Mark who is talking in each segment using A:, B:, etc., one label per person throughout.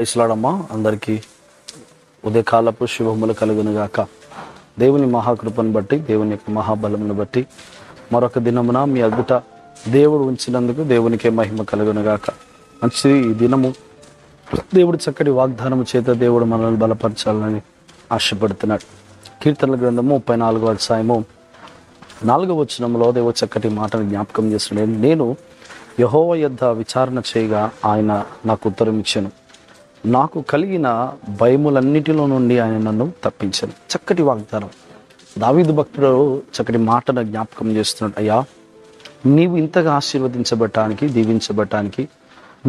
A: ఇస్లాడమ్మా అందరికీ ఉదయకాలపు శుభములు కలుగునుగాక. దేవుని మహాకృపను బట్టి, దేవుని యొక్క మహాబలమును బట్టి మరొక దినమున మీ అద్భుత దేవుడు ఉంచినందుకు దేవునికే మహిమ కలుగునుగాక. మంచి ఈ దినము దేవుడు చక్కటి వాగ్దానము చేత దేవుడు మనల్ని బలపరచాలని ఆశపడుతున్నాడు. కీర్తనల గ్రంథము 34వ అధ్యాయము 4వ వచనంలో దేవుడు చక్కటి మాటను జ్ఞాపకం చేస్తున్నాడు. నేను యెహోవా యొద్ద విచారణ చేయగా ఆయన నాకు ఉత్తరం ఇచ్చెను. నాకు కలిగిన భయములన్నిటిలో నుండి ఆయన నన్ను తప్పించాను. చక్కటి వాగ్దానం. దావీదు భక్తుడు చక్కటి మాటను జ్ఞాపకం చేస్తున్నాడు. అయ్యా, నీవు ఇంతగా ఆశీర్వదించబడటానికి, దీవించబడటానికి,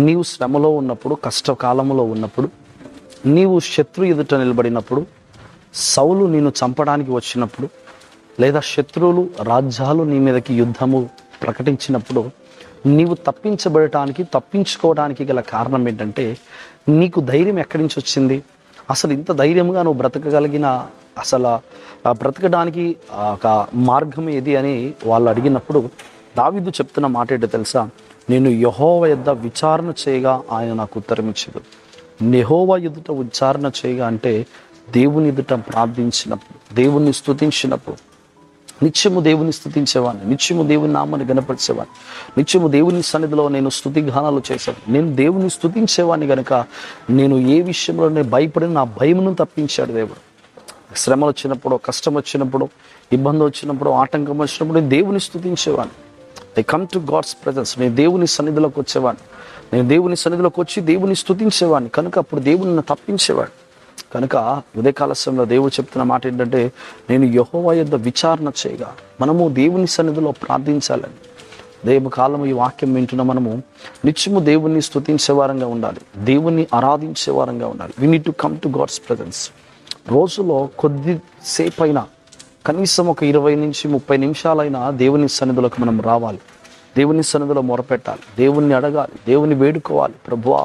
A: నీవు శ్రమలో ఉన్నప్పుడు, కష్టకాలంలో ఉన్నప్పుడు, నీవు శత్రు ఎదుట నిలబడినప్పుడు, సౌలు నిన్ను చంపడానికి వచ్చినప్పుడు, లేదా శత్రువులు రాజ్యాలు నీ మీదకి యుద్ధము ప్రకటించినప్పుడు నీవు తప్పించబడటానికి, తప్పించుకోవడానికి గల కారణం ఏంటంటే, నీకు ధైర్యం ఎక్కడి నుంచి వచ్చింది? అసలు ఇంత ధైర్యంగా నువ్వు బ్రతకగలిగిన అసలు బ్రతకడానికి ఒక మార్గం ఏది అని వాళ్ళు అడిగినప్పుడు దావీదు చెప్తున్న మాట ఏంటో తెలుసా? నేను యెహోవా యొద్ద విచారణ చేయగా ఆయన నాకు ఉత్తరం ఇచ్చాడు. యెహోవా ఎదుట విచారణ చేయగా అంటే దేవుని ఎదుట ప్రార్థించినప్పుడు, దేవుణ్ణి స్తుతించినప్పుడు, నిత్యము దేవుని స్తుతించేవాడిని, నిత్యము దేవుని నామాన్ని గణపరిచేవాడిని, నిత్యము దేవుని సన్నిధిలో నేను స్తుతిగానాలు చేశాను. నేను దేవుని స్తుతించేవాడిని కనుక నేను ఏ విషయంలో నేను భయపడిన నా భయమును తప్పించాడు దేవుడు. శ్రమలు వచ్చినప్పుడు, కష్టం వచ్చినప్పుడు, ఇబ్బంది వచ్చినప్పుడు, ఆటంకం వచ్చినప్పుడు నేను దేవుని స్తుతించేవాడిని. I come to God's presence. నేను దేవుని సన్నిధిలోకి వచ్చేవాడిని. నేను దేవుని సన్నిధిలోకి వచ్చి దేవుని స్తుతించేవాడిని కనుక అప్పుడు దేవుని నన్ను తప్పించేవాడు. కనుక ఉదయకాల సమయంలో దేవుడు చెప్తున్న మాట ఏంటంటే, నేను యెహోవా యొద్ద విచారణ చేయగా. మనము దేవుని సన్నిధిలో ప్రార్థించాలని, దేవకాలము ఈ వాక్యం వింటున్న మనము నిత్యము దేవుణ్ణి స్తుతించే వారంగా ఉండాలి, దేవుణ్ణి ఆరాధించే వారంగా ఉండాలి. We need to come to God's presence. రోజులో కొద్దిసేపు అయినా, కనీసం ఒక 20 నుంచి 30 నిమిషాలైనా దేవుని సన్నిధిలోకి మనం రావాలి. దేవుని సన్నిధిలో మొరపెట్టాలి, దేవుణ్ణి అడగాలి, దేవుని వేడుకోవాలి. ప్రభువా,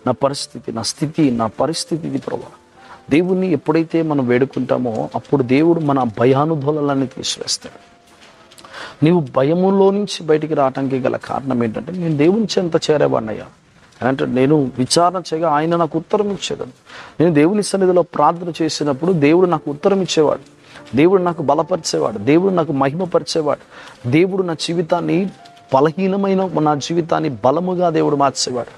A: నా పరిస్థితి, నా స్థితి, నా పరిస్థితి ఇది ప్రభువా. దేవుణ్ణి ఎప్పుడైతే మనం వేడుకుంటామో అప్పుడు దేవుడు మన భయానుదోళనని తీసివేస్తాడు. నీవు భయములో నుంచి బయటికి రావటానికి గల కారణం ఏంటంటే, నేను దేవుని చెంత చేరేవాడినయ్యా అంటే నేను విచారణ చేయగా ఆయన నాకు ఉత్తరం ఇచ్చేది. నేను దేవుని సన్నిధిలో ప్రార్థన చేసినప్పుడు దేవుడు నాకు ఉత్తరం ఇచ్చేవాడు, దేవుడు నాకు బలపరిచేవాడు, దేవుడు నాకు మహిమపరిచేవాడు, దేవుడు నా జీవితాన్ని, బలహీనమైన నా జీవితాన్ని బలముగా దేవుడు మార్చేవాడు.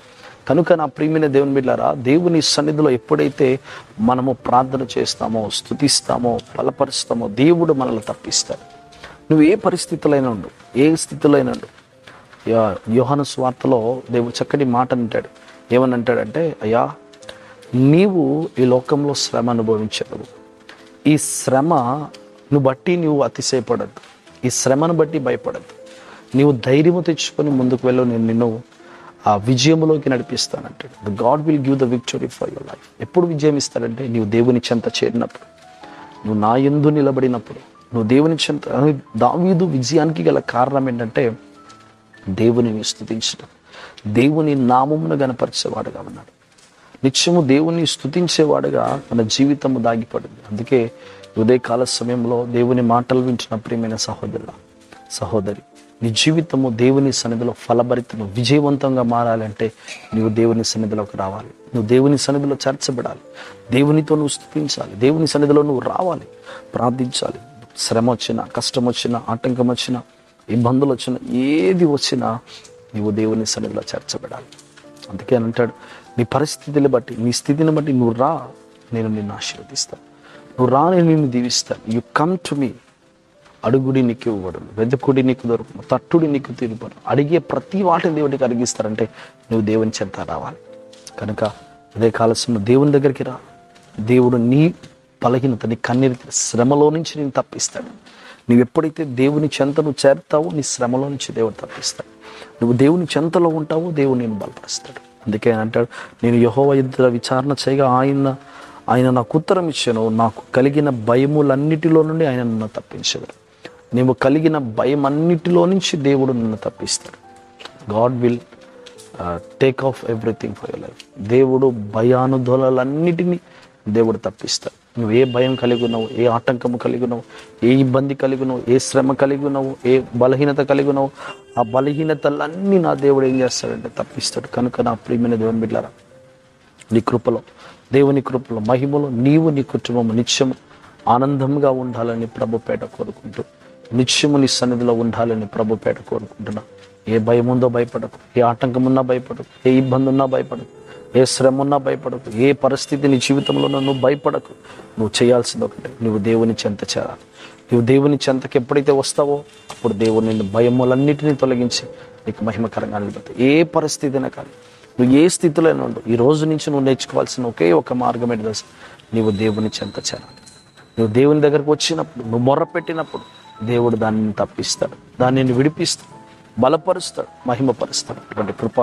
A: కనుక నా ప్రియమైన దేవుని బిడ్డలారా, దేవుని సన్నిధిలో ఎప్పుడైతే మనము ప్రార్థన చేస్తామో, స్తుతిస్తామో, బలపరుస్తామో దేవుడు మనల్ని తప్పిస్తాడు. నువ్వు ఏ పరిస్థితులైనా ఉండు, ఏ స్థితిలో అయినా ఉండు. యోహాను సువార్తలో దేవుడు చక్కటి మాట అంటాడు. ఏమని అంటాడంటే, అయ్యా, నీవు ఈ లోకంలో శ్రమ అనుభవించావు. ఈ శ్రమను బట్టి నువ్వు అతిశయపడద్దు, ఈ శ్రమను బట్టి భయపడద్దు. నీవు ధైర్యము తెచ్చుకొని ముందుకు వెళ్ళు, నేను నిన్ను ఆ విజయంలోకి నడిపిస్తానంటాడు. The God will give the victory for your life. ఎప్పుడు విజయం ఇస్తాడంటే, నీవు దేవుని చెంత చేరినప్పుడు, నువ్వు నా యందు నిలబడినప్పుడు, నువ్వు దేవుని చెంత. దావీదు విజయానికి గల కారణం ఏంటంటే, దేవుని స్తుతించడం, దేవుని నామమును గణపరిచేవాడుగా ఉన్నాడు. నిత్యము దేవుని స్తుతించేవాడుగా మన జీవితము దాగిపడింది. అందుకే ఉదయకాల సమయంలో దేవుని మాటలు వింటున్న ప్రియమైన సహోదరుల, సహోదరి, నీ జీవితము దేవుని సన్నిధిలో ఫలభరితము, విజయవంతంగా మారాలంటే నువ్వు దేవుని సన్నిధిలోకి రావాలి. నువ్వు దేవుని సన్నిధిలో చేర్చబడాలి, దేవునితో నువ్వు స్తుతించాలి, దేవుని సన్నిధిలో నువ్వు రావాలి, ప్రార్థించాలి. శ్రమ వచ్చినా, కష్టం వచ్చినా, ఆటంకం వచ్చినా, ఇబ్బందులు వచ్చినా, ఏది వచ్చినా నువ్వు దేవుని సన్నిధిలో చేర్చబడాలి. అందుకే అని అంటాడు, నీ పరిస్థితిని బట్టి, నీ స్థితిని బట్టి నువ్వు రా, నేను నిన్ను ఆశీర్వదిస్తాను. నువ్వు రా, నేను నిన్ను దీవిస్తాను. You come to me. అడుగుడి నీకు ఇవ్వబడును, వెదకుడి నీకు దొరుకును, తట్టుడి నీకు తీరుబడు. అడిగే ప్రతి వాటిని దేవుడికి అడిగిస్తారంటే నువ్వు దేవుని చెంత రావాలి. కనుక అదే కాలశంలో దేవుని దగ్గరికి రా. దేవుడు నీ బలహీనత, నీ కన్నీరు, శ్రమలో నుంచి నేను తప్పిస్తాడు. నువ్వు ఎప్పుడైతే దేవుని చెంత నువ్వు చేరుతావో నీ శ్రమలో నుంచి దేవుడు తప్పిస్తాడు. నువ్వు దేవుని చెంతలో ఉంటావో దేవుడు నేను బలపరుస్తాడు. అందుకే అంటాడు, నేను యెహోవా యొద్ద విచారణ చేయగా ఆయన నాకు ఉత్తరం ఇచ్చాను. నాకు కలిగిన భయములన్నిటిలో నుండి ఆయన నన్ను తప్పించాడు. నీవు కలిగిన భయం అన్నిటిలో నుంచి దేవుడు నిన్ను తప్పిస్తాడు. God will take off everything for your life. దేవుడు భయానుదోళనలన్నిటినీ దేవుడు తప్పిస్తాడు. నువ్వు ఏ భయం కలిగి ఉన్నావు, ఏ ఆటంకము కలిగి ఉన్నావు, ఏ ఇబ్బంది కలిగి ఉన్నావు, ఏ శ్రమ కలిగి ఉన్నావు, ఏ బలహీనత కలిగి ఉన్నావు, ఆ బలహీనతలన్నీ నా దేవుడు ఏం చేస్తాడంటే తప్పిస్తాడు. కనుక నా ప్రియమైన దేవుని బిడ్డలారా, నీ కృపలో, దేవుని కృపలో, మహిమలో నీవు నీ కుటుంబము నిత్యము ఆనందంగా ఉండాలని ప్రభుపేట కోరుకుంటూ, నిత్యము నీ సన్నిధిలో ఉండాలని ప్రభుపేట కోరుకుంటున్నా. ఏ భయం ఉందో భయపడకు, ఏ ఆటంకం ఉన్నా భయపడకు, ఏ ఇబ్బంది ఉన్నా భయపడకు, ఏ శ్రమ ఉన్నా భయపడకు, ఏ పరిస్థితి నీ జీవితంలో నువ్వు భయపడకు. నువ్వు చేయాల్సింది ఒకటే, నువ్వు దేవుని చెంత చేరాలి. నువ్వు దేవుని చెంతకి ఎప్పుడైతే వస్తావో అప్పుడు దేవుని నిన్ను భయములన్నిటినీ తొలగించి నీకు మహిమకరంగా నిలబెడతావు. ఏ పరిస్థితి అయినా కానీ, నువ్వు ఏ స్థితిలో ఉండు, ఈ రోజు నుంచి నువ్వు నేర్చుకోవాల్సిన ఒకే ఒక మార్గం ఏంటి తెలుసా? నీవు దేవుని చెంత చేరాలి. నువ్వు దేవుని దగ్గరకు వచ్చినప్పుడు, నువ్వు మొర్ర పెట్టినప్పుడు దేవుడు దానిని తప్పిస్తాడు, దానిని విడిపిస్తాడు, బలపరుస్తాడు, మహిమపరుస్తాడు. అటువంటి కృప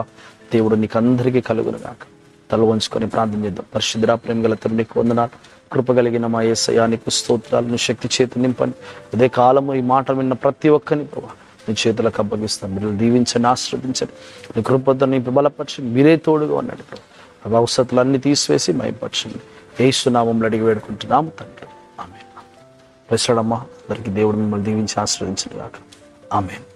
A: దేవుడు నీకు అందరికీ కలుగును గాక. తల వంచుకొని ప్రార్థన చేద్దాం. పరిశుద్ధ ప్రేమ గల తండ్రి నీకు వందనాలు. కృప కలిగిన మా యేసయ్యా నీకు స్తోత్రాలను శక్తి చేతి నింపండి. అదే కాలము ఈ మాట విన్న ప్రతి ఒక్కరిని ప్రభా నీ చేతులకు అప్పగిస్తాం. మీరు దీవించండి, ఆశ్రదించండి, నీ కృపతో నీ బలపరచండి. మీరే తోడుగా ఉన్నాడు ప్రభు. అవసరాలన్నీ తీసివేసి మైపరచండి. యేసు నామములో అడిగి వేడుకుంటున్నాము తండ్రి, ఆమేన్. ప్రశ్నడమ్మా అందరికీ దేవుడు మిమ్మల్ని దీవించి ఆశ్రదించండి గాక. ఆమేన్.